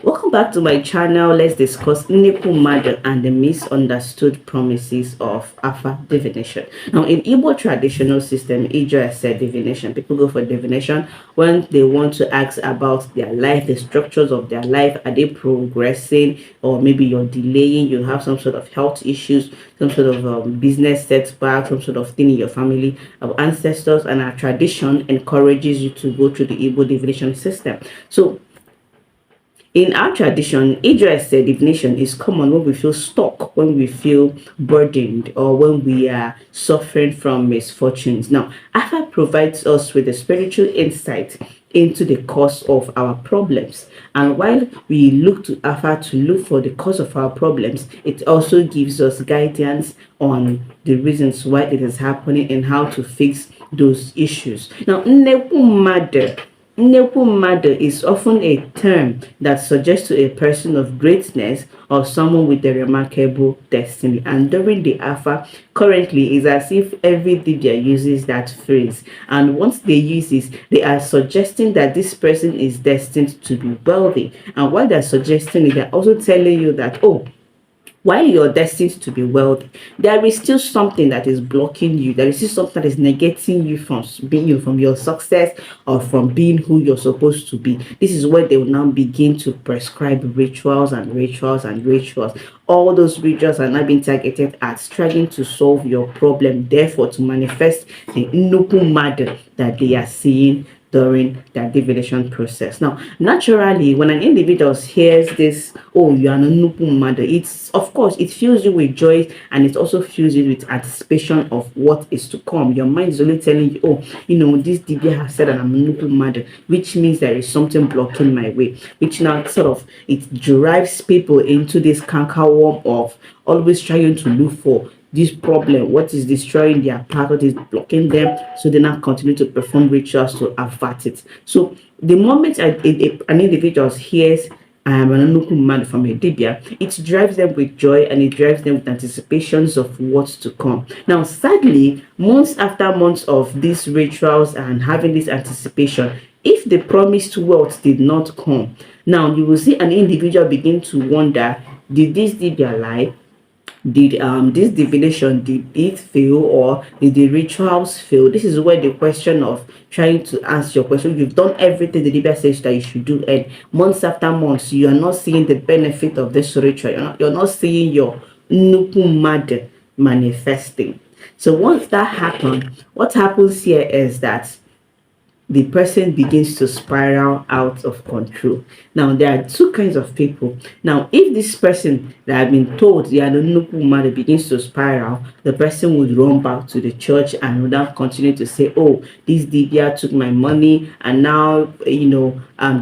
Welcome back to my channel. Let's discuss Nnukwu and the misunderstood promises of Afa divination. Now, in Igbo traditional system, Ijo said divination. People go for divination when they want to ask about their life, the structures of their life. Are they progressing, or maybe you're delaying? You have some sort of health issues, some sort of business setback, some sort of thing in your family. Our ancestors and our tradition encourages you to go through the Igbo divination system. So in our tradition, Idris divination is common when we feel stuck, when we feel burdened, or when we are suffering from misfortunes. Now, Afa provides us with a spiritual insight into the cause of our problems. And while we look to Afa to look for the cause of our problems, it also gives us guidance on the reasons why it is happening and how to fix those issues. Now, Nnukwu Mmadu is often a term that suggests to a person of greatness or someone with a remarkable destiny. And during the Afa, currently, it's as if every Dibia uses that phrase. And once they use this, they are suggesting that this person is destined to be wealthy. And while they're suggesting it, they're also telling you that, oh, while you're destined to be wealthy, there is still something that is blocking you. There is still something that is negating you from being you, from your success, or from being who you're supposed to be. This is where they will now begin to prescribe rituals and rituals and rituals. All those rituals are now being targeted at struggling to solve your problem, therefore to manifest the Nnukwu mother that they are seeing during their divination process. Now, naturally, when an individual hears this, oh, you are a Nnukwu mother, it's, of course, it fills you with joy, and it also fills you with anticipation of what is to come. Your mind is only telling you, oh, you know, this Dibia has said that I'm a Nnukwu mother, which means there is something blocking my way, which now sort of, it drives people into this cankerworm of always trying to look for this problem, what is destroying their path, what is blocking them, so they now continue to perform rituals to avert it. So the moment an individual hears I am an Nnukwu man from a Dibia, it drives them with joy, and it drives them with anticipations of what's to come. Now, sadly, months after months of these rituals and having this anticipation, if the promised wealth did not come, now you will see an individual begin to wonder, did this Dibia lie? Did this divination, did it fail, or did the rituals fail? This is where the question of trying to answer your question, you've done everything the Dibia says that you should do, and months after months you are not seeing the benefit of this ritual. You're not seeing your Nnukwu mad manifesting. So once that happens, what happens here is that the person begins to spiral out of control. Now, there are two kinds of people. Now, if this person that have been told they are the Nnukwu mother begins to spiral, the person would run back to the church and would now continue to say, oh, this Dibia took my money and now,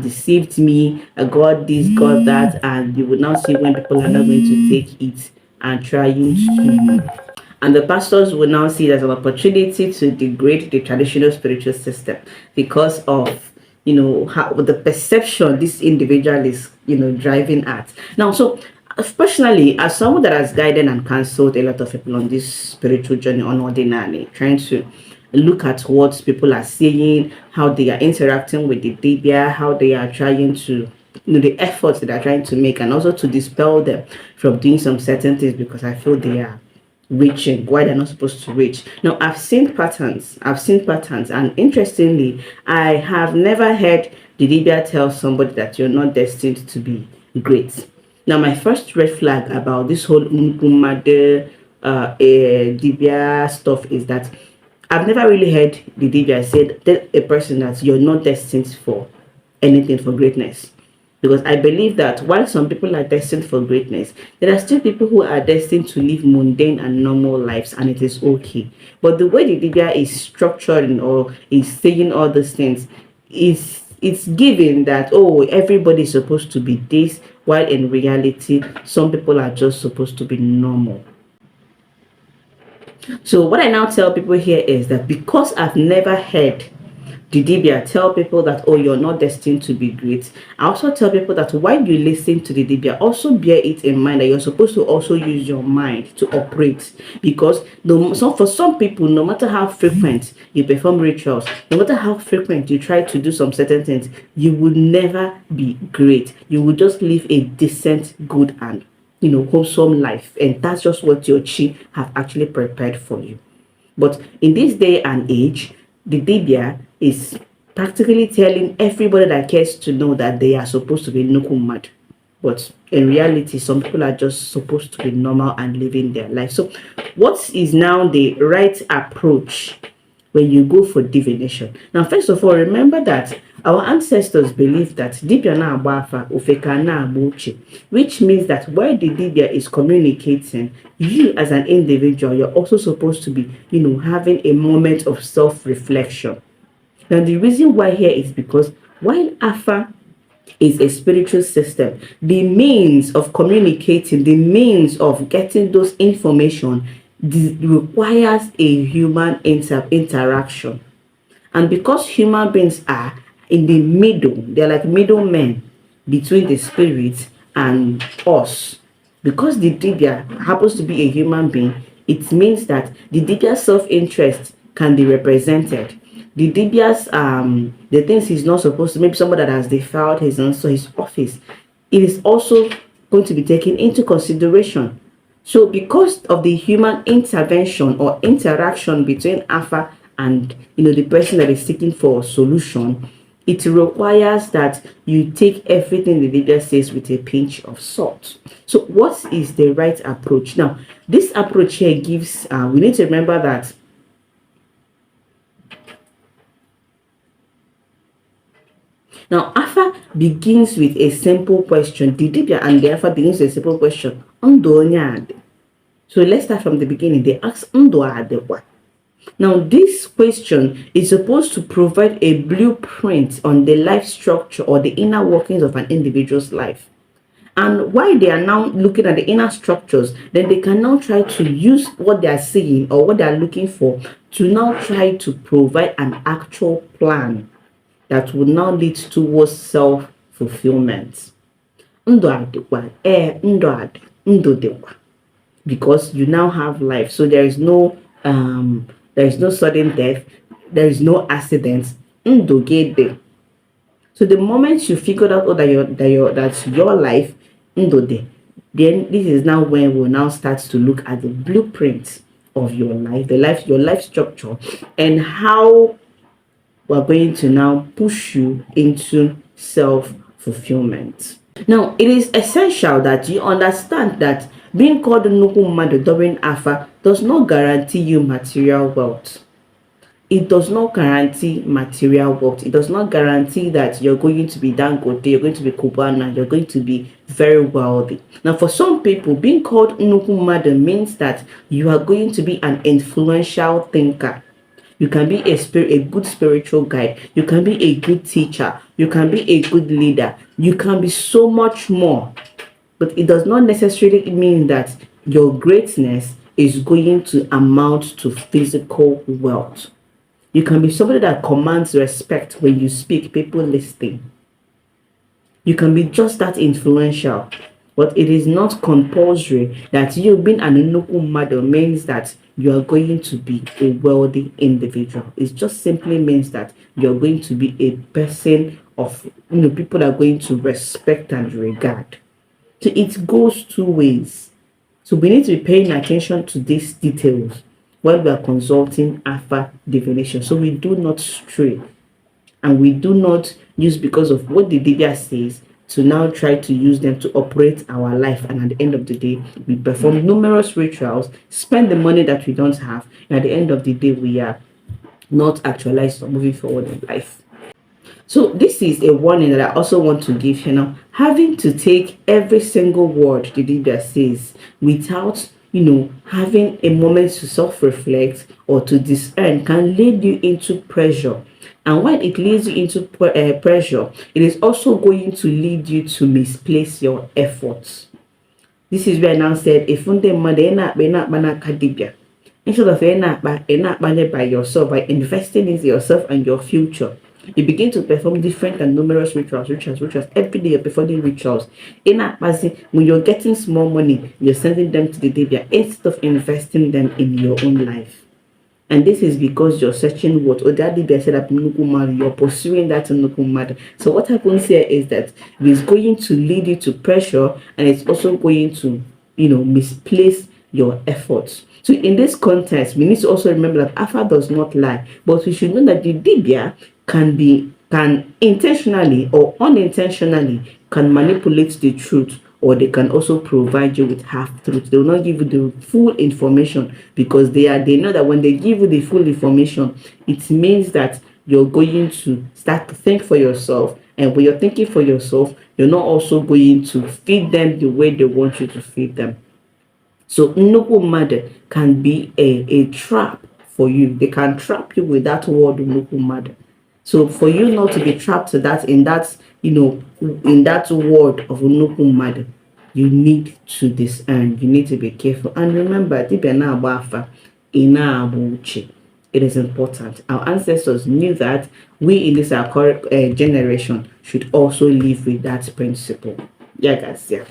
deceived me. I got this, got that. And you would now see when people are not going to take it and trying to, and the pastors will now see it as an opportunity to degrade the traditional spiritual system because of, how the perception this individual is, driving at. Now, so personally, as someone that has guided and counseled a lot of people on this spiritual journey unordinarily, trying to look at what people are saying, how they are interacting with the Dibia, how they are trying to, the efforts that they are trying to make, and also to dispel them from doing some certain things because I feel they are reaching why they're not supposed to reach. Now, I've seen patterns, and interestingly, I have never heard the Dibia tell somebody that you're not destined to be great. Now, my first red flag about this whole Nnukwu Dibia stuff is that I've never really heard the Dibia say that a person that you're not destined for anything, for greatness. Because I believe that while some people are destined for greatness, there are still people who are destined to live mundane and normal lives, and it is okay. But the way the Dibia is structuring or is saying all these things, it's given that, oh, everybody's supposed to be this, while in reality, some people are just supposed to be normal. So what I now tell people here is that because I've never heard the Dibia tell people that, oh, you're not destined to be great. I also tell people that while you listen to the Dibia, also bear it in mind that you're supposed to also use your mind to operate. Because for some people, no matter how frequent you perform rituals, no matter how frequent you try to do some certain things, you will never be great. You will just live a decent, good, and wholesome life. And that's just what your chi have actually prepared for you. But in this day and age, the Dibia is practically telling everybody that cares to know that they are supposed to be Nnukwu. But in reality, some people are just supposed to be normal and living their life. So what is now the right approach when you go for divination? Now, first of all, remember that our ancestors believed that Dibia na agbafa ofeka na agbuche, which means that while the Dibia is communicating, you as an individual, you're also supposed to be, having a moment of self-reflection. Now, the reason why here is because while Afa is a spiritual system, the means of communicating, the means of getting those information requires a human interaction. And because human beings are in the middle, they're like middlemen between the spirit and us. Because the Dibia happens to be a human being, it means that the Dibia's self-interest can be represented. The Dibia's the things he's not supposed to, maybe somebody that has defiled his office, it is also going to be taken into consideration. So because of the human intervention or interaction between Afa and the person that is seeking for a solution, it requires that you take everything the Dibia says with a pinch of salt. So what is the right approach? Now, this approach here gives, we need to remember that now Afa begins with a simple question. The Dibia and the Afa begins with a simple question. So let's start from the beginning. They ask what? Now, this question is supposed to provide a blueprint on the life structure or the inner workings of an individual's life. And while they are now looking at the inner structures, then they can now try to use what they are seeing or what they are looking for to now try to provide an actual plan that will now lead towards self-fulfillment. Because you now have life, so there is no sudden death, there is no accidents. So the moment you figured out that's your life, then this is now when we'll now start to look at the blueprint of your life structure, and how we're going to now push you into self-fulfillment. Now, it is essential that you understand that being called Nnukwu Mmadu during Afa does not guarantee you material wealth. It does not guarantee material wealth. It does not guarantee that you're going to be Dangote, you're going to be Kubana, you're going to be very wealthy. Now, for some people, being called Nnukwu Mmadu means that you are going to be an influential thinker. You can be a good spiritual guide. You can be a good teacher. You can be a good leader. You can be so much more. But it does not necessarily mean that your greatness is going to amount to physical wealth. You can be somebody that commands respect when you speak, people listen. You can be just that influential. But it is not compulsory that you being an Nnukwu Mmadu means that you are going to be a wealthy individual. It just simply means that you're going to be a person of, people are going to respect and regard. So it goes two ways. So we need to be paying attention to these details while we are consulting Afa divination, so we do not stray, and we do not use because of what the Dibia says to now try to use them to operate our life. And at the end of the day, we perform numerous rituals, spend the money that we don't have, and at the end of the day, we are not actualized or moving forward in life. So this is a warning that I also want to give you now. Having to take every single word the Dibia says without having a moment to self-reflect or to discern can lead you into pressure. And when it leads you into pressure, it is also going to lead you to misplace your efforts. This is where I now said, if Instead of by yourself, by investing in yourself and your future, you begin to perform different and numerous rituals. Every day you're performing rituals. When you're getting small money, you're sending them to the Dibia instead of investing them in your own life. And this is because you're searching what Dibia said that Nnukwu, you're pursuing that Nnukwu. So what happens here is that it's going to lead you to pressure, and it's also going to, misplace your efforts. So in this context, we need to also remember that Alpha does not lie, but we should know that the Dibia can intentionally or unintentionally can manipulate the truth, or they can also provide you with half truth. They will not give you the full information, because they know that when they give you the full information, it means that you're going to start to think for yourself, and when you're thinking for yourself, you're not also going to feed them the way they want you to feed them. So Nnukwu Mmadu can be a trap for you. They can trap you with that word Nnukwu Mmadu. So for you not to be trapped to that in that word of Nnukwu Mmadu, you need to discern. You need to be careful. And remember, Dibia na agba afa, ina abu uche. It is important. Our ancestors knew that. We in this our current generation should also live with that principle. Yeah, guys. Yeah.